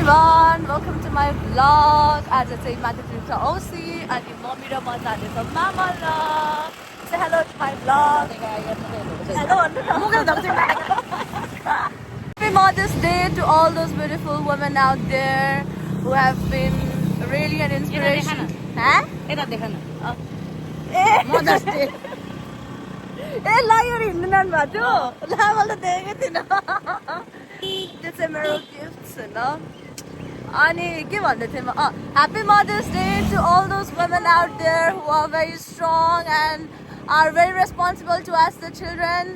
everyone, welcome to my vlog. आज चाहिँ माध्यमिक औसी अनि मम्मी र म जाँदैछ मामला. Say hello to my vlog. Hello. Happy Mother's Day to all those beautiful women out there who have been really an inspiration. Huh? Mother's Day. ए लायो रे हिँड्नु नान भएको थियो ला मैले त देखेकै थिइनँ त्यो चाहिँ मेरो गिफ्ट हैन अनि के भन्दै थिएँ म happy mother's day to all those women out there who are very strong and are very responsible to as the children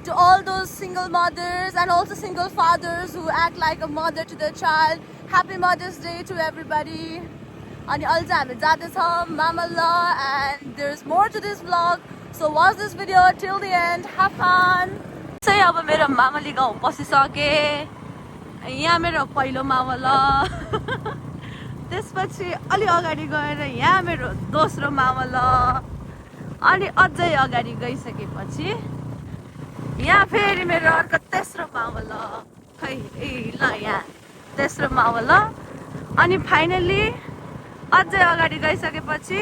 to all those single mothers and also single fathers who act like a mother to the child happy mother's day to everybody अनि अहिले चाहिँ हामी जाँदैछौँ मामला and there is more to this vlog. So watch this video till the end. Have fun. चाहिँ अब मेरो मामली गाउँ पसिसकेँ. यहाँ मेरो पहिलो मामला. त्यसपछि अलि अगाडि गएर यहाँ मेरो दोस्रो मामला. अनि अझै अगाडि गइसकेपछि यहाँ फेरि मेरो अर्को तेस्रो मामला. खै ल यहाँ तेस्रो मामला. अनि फाइनली अझै अगाडि गइसकेपछि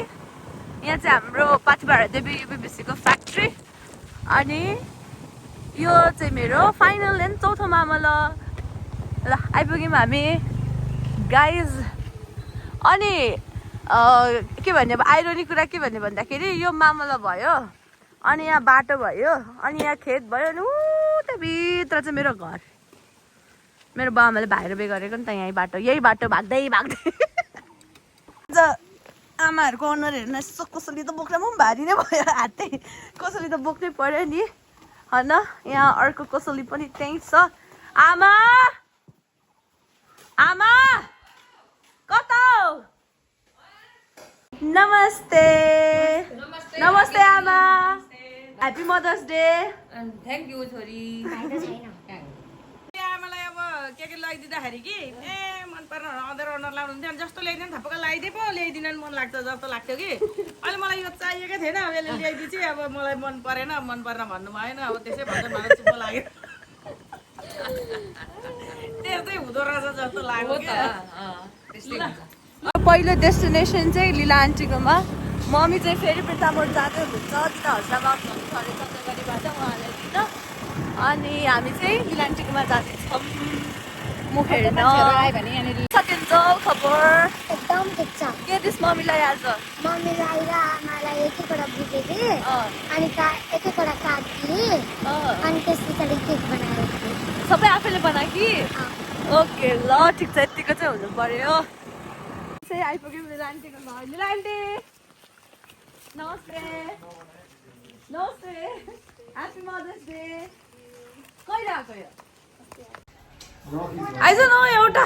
यहाँ चाहिँ हाम्रो पाथिभाडा देवी युपिबिसीको फ्याक्ट्री. अनि यो चाहिँ मेरो फाइनल एन्ड चौथो मामला. ल आइपुग्यौँ हामी गाइज. अनि के भन्ने अब आइरोनिक कुरा के भन्ने भन्दाखेरि यो मामला भयो अनि यहाँ बाटो भयो अनि यहाँ खेत भयो अनि उता भित्र चाहिँ मेरो घर. मेरो बाबाले भाइरो बे गरेको नि त यही बाटो भाग्दै आमाहरूको अनुहार हेर्न यसो कसैले त बोक्न पनि भारी नै भयो हातै कसैले त बोक्नै पर्यो नि होइन. यहाँ अर्को कसैले पनि त्यहीँ छ. आमा आमा कता हो? नमस्ते नमस्ते आमा. Happy mother's day. Thank you छोरी. आमालाई अब के लगाइदिँदाखेरि कि मन परेन अँधेर अनुहार लाउनुहुन्थ्यो अनि जस्तो ल्याइदिनु थपक्क लगाइदिए पो ल्याइदिन मन लाग्छ जस्तो लाग्थ्यो कि अहिले मलाई यो चाहिएकै थिएन. अब यसले ल्याइदिएपछि अब मलाई मन परेन भन्नु भएन. अब त्यसै भन्दा मलाई चुप्पो लाग्यो. त्यस्तै हुँदो रहेछ जस्तो लाग्यो कि. पहिलो डेस्टिनेसन चाहिँ लीला आन्टीकोमा. मम्मी चाहिँ फेरि वृन्दावन जाँदै हुनुहुन्छ किन हजरामा अरेछ गरीबाट उहाँलाई दिन. अनि हामी चाहिँ लीला आन्टीकोमा जाँदैछौँ मुख हेर्न. सकिन्छ खबर एकदम ठिक छ. के दिस मम्मीलाई आज मम्मीलाई र आमालाई एक एकवटा बुझे थिएँ अनि एक एकवटा काटिदिएँ अनि त्यस पछाडि केक बनाएर दिएँ. सबै आफैले बनायो कि. ओके ल ठिक छ यतिको चाहिँ हुनु पर्यो. चाहिँ आइपुग्यौँ लीला आन्टीको घर. लीला आन्टी नमस्ते नमस्ते. Happy mother's day. कहिले आएको यो आइज न एउटा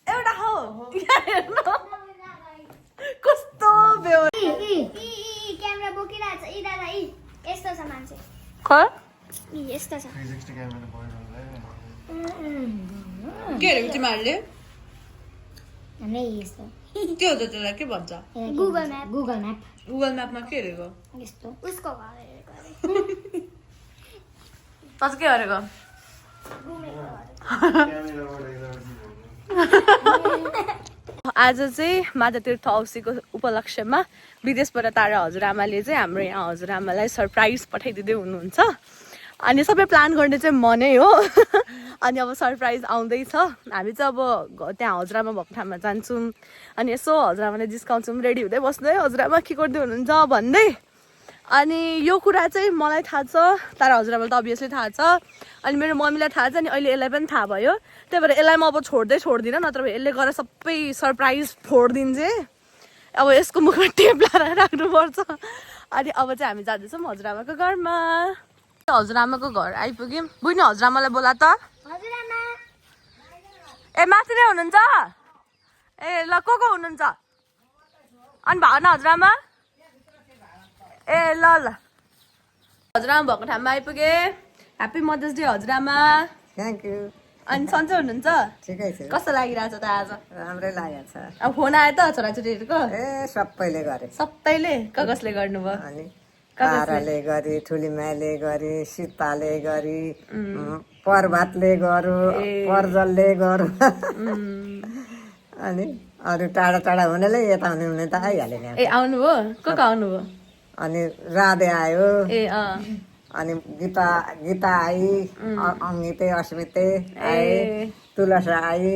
एउटा हो कस्तो बेहोर क्यामेरा बोकिरहेछ. यी दादा यी यस्तो छ मान्छे यस्तो छ. के अरे तिमीहरूले हाम्रै यस्तो के हो त त्यसलाई के भन्छ? गुगल म्याप गुगल म्यापमा के हेरेको? यस्तो उसको घर हेरेको त चाहिँ के हेरेको? आज चाहिँ मातातीर्थ औसीको उपलक्ष्यमा विदेशबाट तारा हजुरआमाले चाहिँ हाम्रो यहाँ हजुरआमालाई सरप्राइज पठाइदिँदै हुनुहुन्छ. अनि सबै प्लान गर्ने चाहिँ म नै हो. अनि अब सरप्राइज आउँदैछ. हामी चाहिँ अब त्यहाँ हजुरआमा भएको ठाउँमा जान्छौँ अनि यसो हजुरआमालाई जिस्काउँछौँ रेडी हुँदै बस्दै हजुरआमा के गर्दै हुनुहुन्छ भन्दै. अनि यो कुरा चाहिँ मलाई थाहा छ तारा हजुरआमालाई त अभियसली थाहा छ अनि मेरो मम्मीलाई थाहा छ. अनि अहिले यसलाई पनि थाहा भयो त्यही भएर यसलाई म अब छोड्दिनँ नत्र यसले गरेर सबै सरप्राइज फोडिदिन्छ. अब यसको मुखमा टेप लगाएर राख्नुपर्छ. अनि अब चाहिँ हामी जाँदैछौँ हजुरआमाको घरमा. हजुरआमाको घर आइपुग्यौँ. बुझ्नु हजुरआमालाई बोला त. ए माथि नै हुनुहुन्छ? ए ल को हुनुहुन्छ? अनि भावना हजुरआमा? ए ल हजुरआमा भएको ठाउँमा आइपुगे. ह्याप्पी मदर्स डे हजुरआमा. Thank you. अनि सन्चै हुनुहुन्छ? ठिकै छ. कस्तो लागिरहेछ त आज? राम्रै लागेको छ. अब फोन आयो त छोराछोरीहरूको? ए सबैले गरे. सबैले कसले गर्नुभयो? अनि ताराले गरी ठुलीमाले गरी सीताले गरी पर्वतले गरौँ पर्जलले गरौँ अनि अरू टाढा टाढा हुनेले यता हुने त आइहाल्यो नि ए आउनुभयो को आउनुभयो अनि राधे आयो ए अनि गीता गीता आई अङ्गिते अस्मिते आए तुलसा आई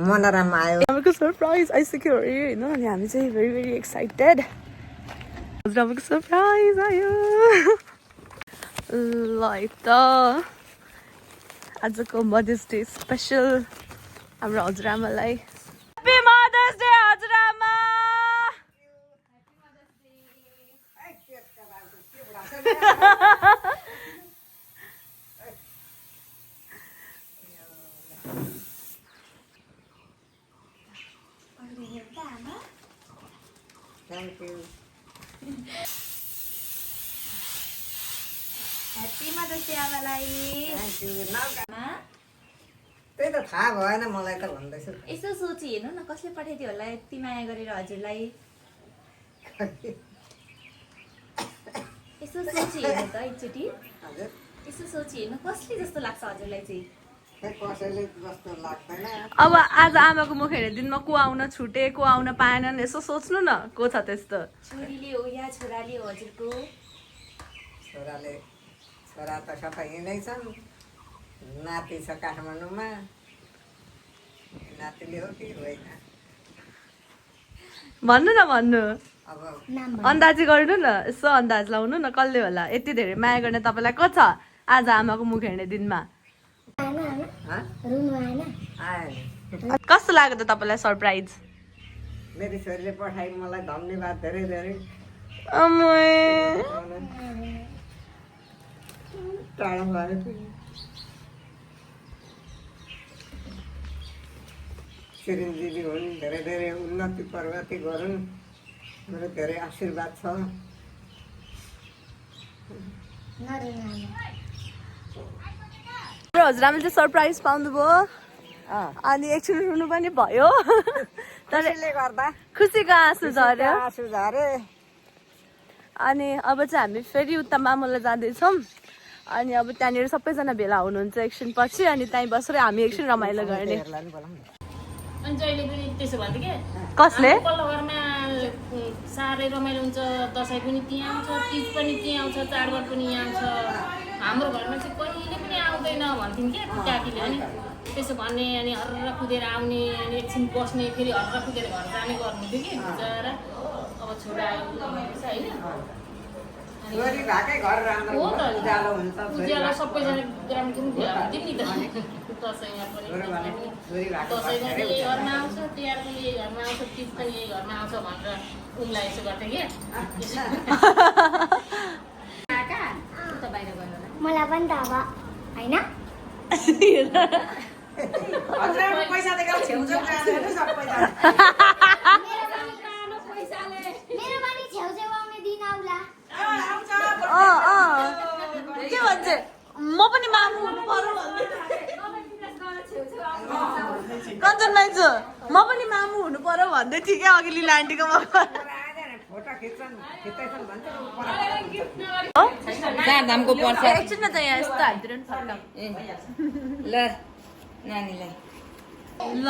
मनोरम आयो हामीको सरप्राइज आइसक्यो अरे होइन अनि हामी चाहिँ भेरी भेरी एक्साइटेड हजुरआमाको सरप्राइज आयो ल त आजको मदर्स डे स्पेसल हाम्रो हजुरआमालाई ह्याप्पी मदर्स डे हजुरआमा thank you happy mother's day आमालाई थ्याङ्क यू त्यही त थाहा भएन मलाई त भन्दैछु यसो सोची हेर्नु न कसले पठाइदियो होला यति माया गरेर हजुरलाई यसो सोची हेर्नु त एकचोटि हजुर यसो सोची हेर्नु कसले जस्तो लाग्छ हजुरलाई चाहिँ कसैले जस्तो लाग्दैन अब आज आमाको मुख हेरेर दिनमा को आउन छुटे को आउन पाएनन् यसो सोच्नु न को छ त्यस्तो छोरीले हो या छोराले हो हजुरको छोरा त सबै यिनै छन् नाति छ काठमाडौँमा नातिले हो कि होइन भन्नु न भन्नु अब अन्दाजी गर्नु न यसो अन्दाज लाउनु न कसले होला यति धेरै माया गर्ने तपाईँलाई को छ आज आमाको मुख हेर्ने दिनमा आयो कस्तो लाग्यो त तपाईँलाई सरप्राइज मेरी छोरीले पठाइ मलाई धन्यवाद धेरै धेरै टाढा भयो चिरञ्जीवी हुन् धेरै धेरै उन्नति प्रगति गरून् मेरो धेरै आशीर्वाद छ हजुरआमाले चाहिँ सरप्राइज पाउनुभयो अनि एकछिन रुनु पनि भयो तर गर्दा खुसीको आँसु झर्यो आँसु झरे अनि अब चाहिँ हामी फेरि उता मामुला जाँदैछौँ अनि अब त्यहाँनिर सबैजना भेला हुनुहुन्छ एकछिन पछि अनि त्यहीँ बसेर हामी एकछिन रमाइलो गर्ने अनि जहिले पनि त्यसो भन्थ्यो क्या कसले पल्लो घरमा साह्रै रमाइलो हुन्छ दसैँ पनि त्यहाँ आउँछ तिज पनि त्यहाँ आउँछ चाडबाड पनि यहाँ आउँछ हाम्रो घरमा चाहिँ कहिले पनि आउँदैन भन्थ्यौँ क्या काकीले अनि त्यसो भन्ने अनि हर्र कुदेर आउने अनि एकछिन बस्ने फेरि हर्र कुदेर घर जाने गर्नुहुन्थ्यो कि बुझाएर अब छोरा आयो होइन छोरी भएकै घर राम्रो हो त उज्यालो हुन्छ उज्यालो सबैजना ग्रामको भेला हुन्थ्यो नि त दसैँमा पनि दसैँमा यही घरमा आउँछ तिहार पनि यही घरमा आउँछ तिज पनि यही घरमा आउँछ भनेर उनलाई यसो गर्थेँ क्या मलाई पनि त अब होइन मेरो पनि छेउछेउ आउने दिन आउला के भन्छ म पनि मामु हुनु पर्यो कञ्चन माइजू म पनि मामु हुनु पर्यो भन्दै थिएँ क्या अघि लिला आन्टीकोमा धामको पर्छ एकछिन न त यहाँ यस्तो हालिदिएर नि फर्काऊ ल नानीलाई ल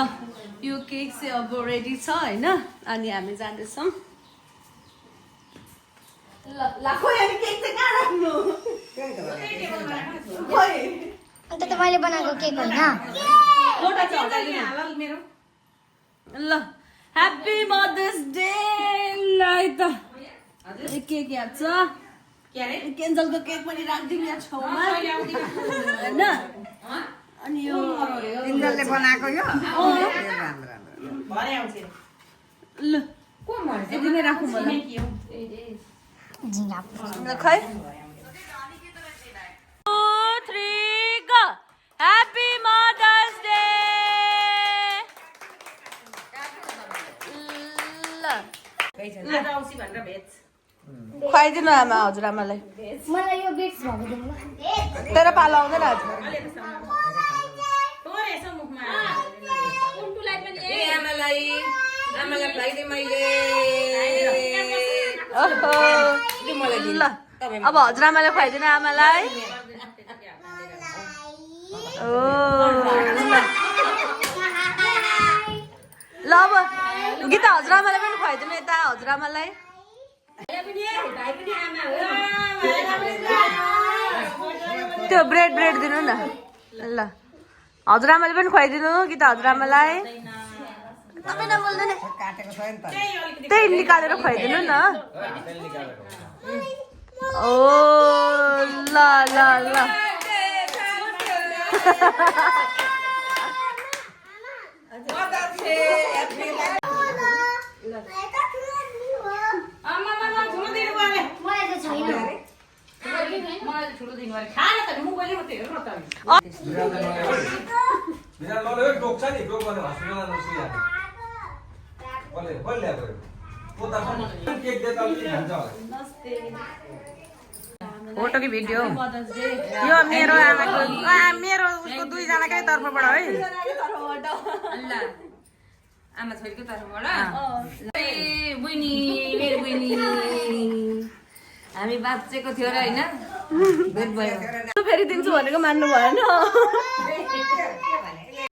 यो केक चाहिँ अब रेडी छ होइन अनि हामी जाँदैछौँ ल केक चाहिँ कहाँ राख्नु अन्त त मैले बनाएको केक होइन ल ह्याप्पी मदर्स डे ल है त केक यहाँ छ केन्जलको केक पनि राखिदिउँ यहाँ छेउमा होइन अनि यो इन्जलले बनाएको यो ल यति नै राखौँ होला झिङ्गा खै 2 3 go ह्याप्पी मदर्स डे ल खुवाइदिनु आमा हजुरआमालाई मलाई यो बिट्स भएको दिनु तेरो पालो आउँदैन आज आमालाई खुवाइदिएँ मैले ओहो मलाई ल अब हजुरआमाले खुवाइदिनु आमालाई ओ ल अब गीता हजुरआमालाई पनि खुवाइदिनु यता हजुरआमालाई त्यो ब्रेड दिनु न ल हजुरआमाले पनि खुवाइदिनु गीता हजुरआमालाई तपाईँ नबोल्दैन काटेको छैन त त्यही निकालेर खुवाइदिनु न ओ ल ल ल फोटो कि भिडियो यो मेरो आमाको मेरो उसको दुईजनाकै तर्फबाट है आमा छोरीको तर्फबाट बहिनी मेरो बहिनी हामी बाँचेको थियो र होइन भेट भयो फेरि दिन्छु भनेको मान्नु भएन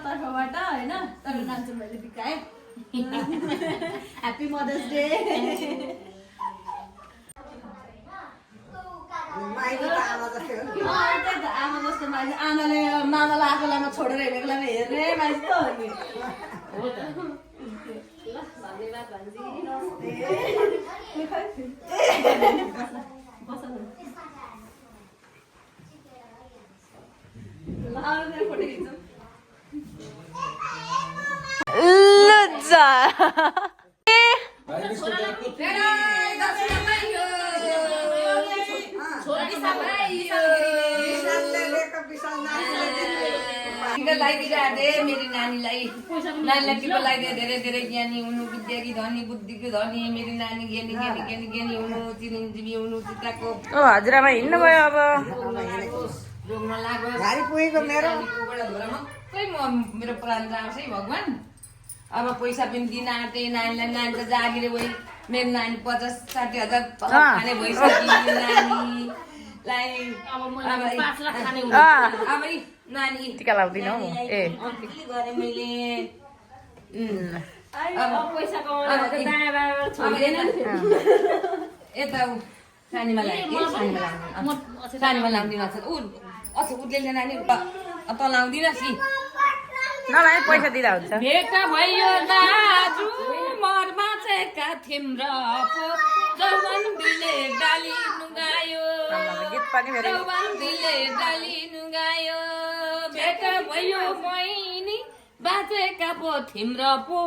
तर्फबाट होइन तर जान्छु मैले बिकाएँ ह्याप्पी मदर्स डे माइली त आमा जस्तै हो नि त्यही त आमा जस्तो मान्छे आमाले मामालाई आफूलाई छोडेर हिँडेकोलाई हेर्ने मान्छे त हो नि हो त ल धन्यवाद भन्जी लज्जा लगाइदिइरहेको मेरो नानीलाई टिका लगाइदिए धेरै धेरै ज्ञानी हुनु विद्याकी धनी बुद्धिको धनी मेरो नानी ज्ञानी ज्ञानी ज्ञानी ज्ञानी हुनु चिरञ्जीवी हुनु चिताको हजुरआमा हिँड्नु भयो अब रोग नलागोस् घारी पुगेको मेरो खै म मेरो प्राण जाओस् है भगवान् अब पैसा पनि दिन आँटे नानीलाई नानी त जागिरे भयो मेरो नानी 50-60 हजार खाने भइसक्यो नानीलाई अब नानी टिका लाउँदिनँ ए गरेँ मैले यता सानीमा लाग्यो सानीमा लाउँदिन ऊ उसले नानी त लाउँदिन सी नलाइ पैसा दिँदा हुन्छ भेट भयो दाजु मर बाँचेका थिम्रा पो चौबन्दीले डाली नुगायो गीत पनि फेरि चौबन्दीले डाली नुगायो भेट भयो बहिनी बाँचेका पो थिम्रा पो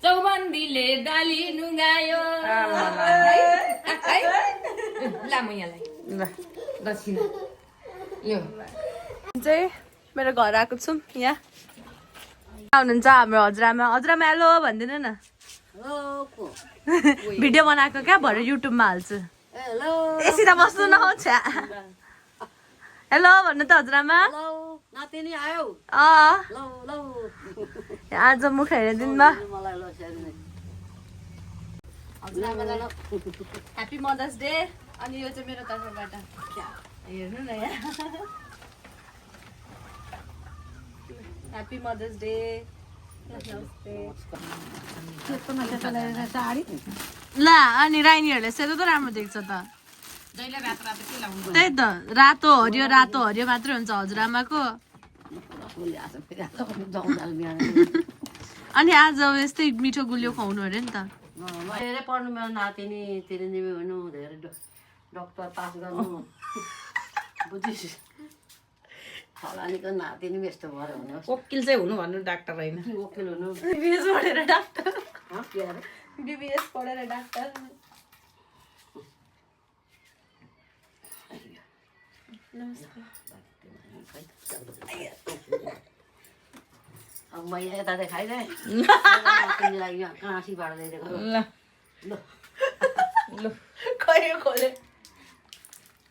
चौबन्दीले डाली नुगायो ला म यहाँलाई ल दक्षिणा लो चाहिँ मेरो घर आएको छौँ यहाँ आउनुहुन्छ हाम्रो हजुरआमा हजुरआमा हेलो भनिदिनु न भिडियो बनाएको क्या भरे युट्युबमा हाल्छु यसी त बस्नु नआउँछ हेलो भन्नु त हजुरआमा आज मुख हेरिदिनु ह्याप्पी मदर्स डे अनि यो चाहिँ मेरो तर्फबाट हेर्नु न यहाँ ह्याप्पी मदर्स डे ल अनि राइनीहरूले सेतो त राम्रो देख्छ त त्यही त रातो हरियो मात्रै हुन्छ हजुरआमाको अनि आज यस्तै मिठो गुलियो खुवाउनु अरे नि त धेरै पढ्नु मेरो नातिनी चिरञ्जीवी हुनु धेरै डक्टर पास गर्नु बुझिस फलानीको नातिनी यस्तो भएर हुनु वकिल चाहिँ हुनु भन्नु डाक्टर होइन वकिल हुनु बिबिएस पढेर डाक्टर के अरे बिबिएस पढेर डाक्टर अब मैले यता चाहिँ खाइरहेँ नातिनीलाई यहाँ काँसी बाँड्दै दिएको ल कहिले खोले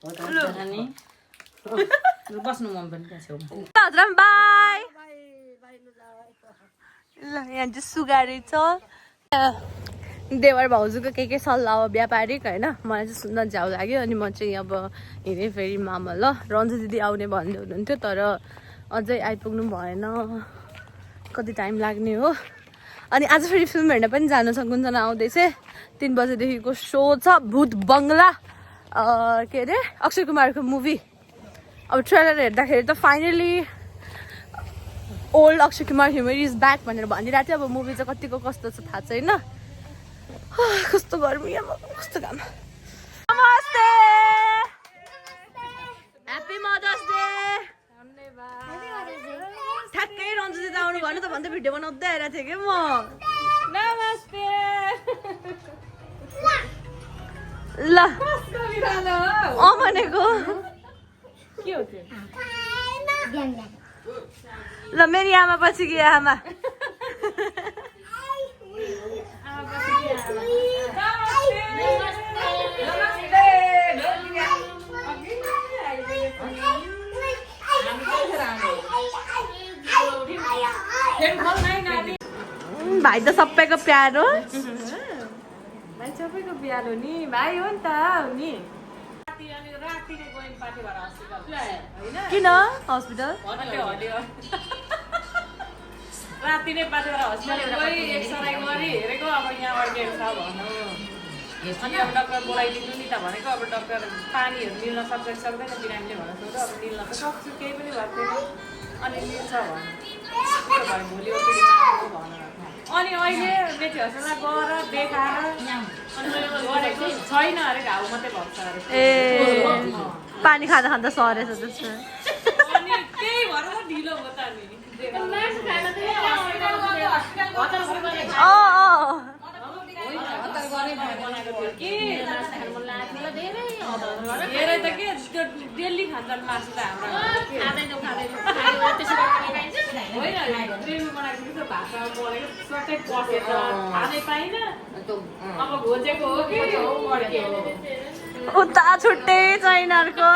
हो त नि बस्नु मन पनि त्यहाँ छेउमा हजुरआमा बाई ल यहाँ चाहिँ सुगारी छ देवर भाउजूको के सल्लाह हो व्यापारिक होइन मलाई चाहिँ सुन्न झ्याउ लाग्यो अनि म चाहिँ अब हिँडेँ फेरि मामा ल रन्जु दिदी आउने भन्दै हुनुहुन्थ्यो तर अझै आइपुग्नु भएन कति टाइम लाग्ने हो अनि आज फेरि फिल्म हेर्न पनि जानु छ गुन्जना आउँदैछ 3 बजेदेखिको सो छ भूत बङ्गला के अरे अक्षय कुमारको मुभी अब ट्रेलर हेर्दाखेरि त finally old Akshay Kumar humour is back भनेर भनिरहेको थियो अब मुभी चाहिँ कतिको कस्तो छ थाहा छैन कस्तो गर्मी कस्तो घाम नमस्ते ह्याप्पी मदर्स डे ठ्याक्कै रन्जु दिदी आउनु भन्नु त भन्दै भिडियो बनाउँदै आइरहेको थिएँ कि म नमस्ते ल भनेको के हो त्यो ल मेरी आमा पछि कि आमा भाइ त सबैको प्यारो भाइ सबैको प्यारो नि भाइ हो नि त नि रातिले गोइन पार्टी भएर हस्पिटल किन हस्पिटल राति नै पार्टी भएर हस्पिटल गई एक्सरे गरी हेरेको अब यहाँबाट के छ भन्नु अनि अब डक्टर बोलाइदिनु नि त भनेको अब डक्टर पानीहरू मिल्न सक्छ कि सक्दैन बिरामीले भनेर सोध्यो अब मिल्न त सक्छु केही पनि भएको छैन अनि मिल्छ भन्नु त्यो भएर भोलि ओपिडीमा आउनु भनेर अनि अहिले मेची हस्पिटलमा गएर देखाएर अनि गरेको छैन अरे घाउ मात्रै भएको छ अरे ए पानी खाँदा खाँदा सरेछ त्यसमा अनि त्यही भएर त ढिलो भयो त नि हेरे त के त्यो डेली खान्छन् मासु त हाम्रो होइन ग्रेभी बनाएको त्यो भातमा बोलेको सट्टै पसेर खानै पाइनँ अब घोचेको हो कि उता छुट्टै छ यिनीहरूको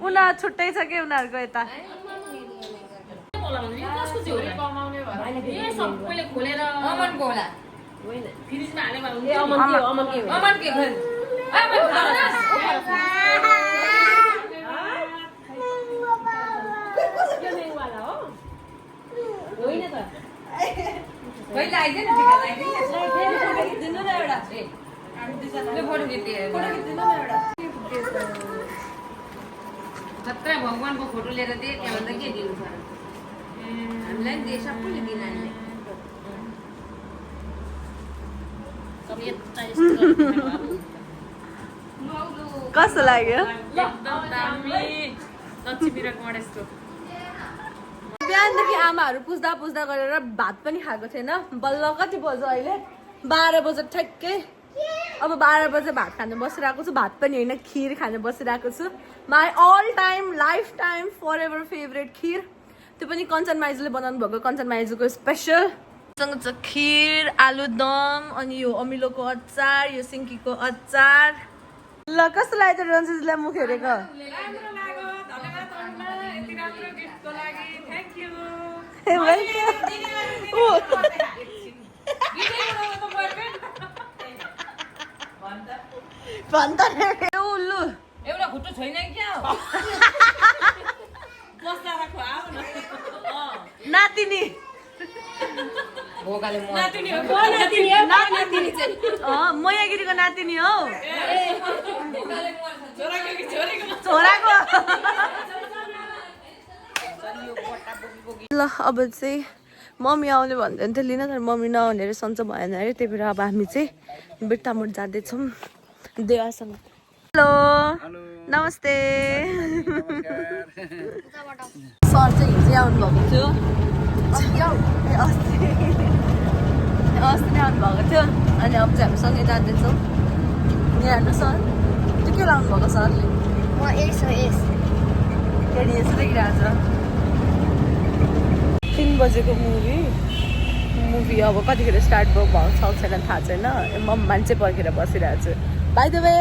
उनीहरू छुट्टै छ कि उनीहरूको यता सबैले खोलेर अमनको होला फ्रिजमा हालेर खतरा भगवानको फोटो लिएर दिए त्यहाँभन्दा के दिनु पर्यो हामीलाई दिए सबैले दिन कस्तो लाग्यो बिहानदेखि आमाहरू पुज्दा पुज्दा गरेर भात पनि खाएको थिएन बल्ल कति बज्यो अहिले 12 बजे ठ्याक्कै अब 12 बजे भात खानु बसिरहेको छु भात पनि होइन खिर खानु बसिरहेको छु my all time lifetime forever favourite खिर त्यो पनि कञ्चन माइजूले बनाउनु भएको कञ्चन माइजूको स्पेसल सँग छ खिर आलुदम अनि यो अमिलोको अचार यो सिन्कीको अचार ल कस्तो लाग्यो रन्जुजीलाई मुख हेरेको उल्लु एउटा खुट्टो छैन क्या बस्दा राखो आऊ न नातिनी नातिनी हो मयागिरीको नातिनी हौ छोराको ल अब चाहिँ मम्मी आउने भन्दै थियो लिन तर मम्मी नआउने अरे सन्चो भएन अरे त्यही भएर अब हामी चाहिँ बिर्तामोड जाँदैछौँ देवासँग हेलो नमस्ते सर चाहिँ हिजै आउनुभएको थियो अस्ति नै आउनुभएको थियो अनि अब चाहिँ हामी सँगै जाँदैछौँ यहाँ हेर्नु सर त्यो के लाउनु भएको सरले केडी यसो देखिरहेको छ 3 बजेको मुभी अब कतिखेर स्टार्ट भएको छैन थाहा छैन म मान्छे पर्खेर बसिरहेको छु by the way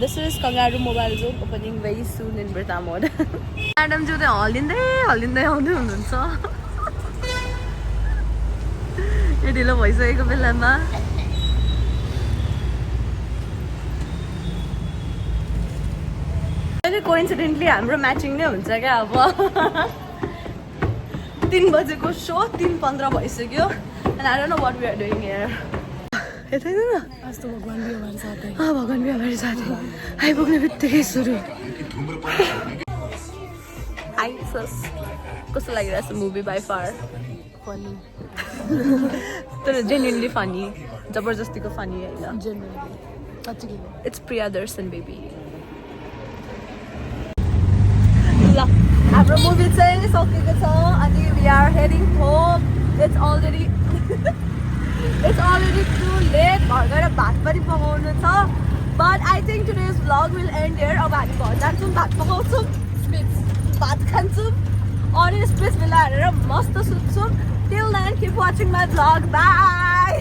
this is kangaroo mobile zone opening very soon in Birtamod madam ज्यू चाहिँ हल्लिँदै आउँदै हुनुहुन्छ यो ढिलो भइसकेको बेलामा कोइन्सिडेन्टली हाम्रो म्याचिङ नै हुन्छ क्या अब 3 बजेको सो 3:15 भइसक्यो and I don't know what we are doing here यतै न आज त भगवान भी हमारे साथ है भगवान भी हमारे साथ है आइपुग्ने बित्तिकै सुरु हाई सस कस्तो लागिरहेछ मुभी बाई फार फनी तर जेन्युनली फनी जबरजस्तीको फनी होइन इट्स प्रिया दर्शन बेबी ल हाम्रो मुभी चाहिँ सकेको छ अनि we are heading home it's already too late घर गएर भात पनि पकाउनु छ but I think today's vlog will end here अब हामी घर जान्छौँ भात पकाउँछौँ भात खान्छौँ अनि स्पेस बेला हेरेर मस्त सुत्छौँ till then keep watching my vlog by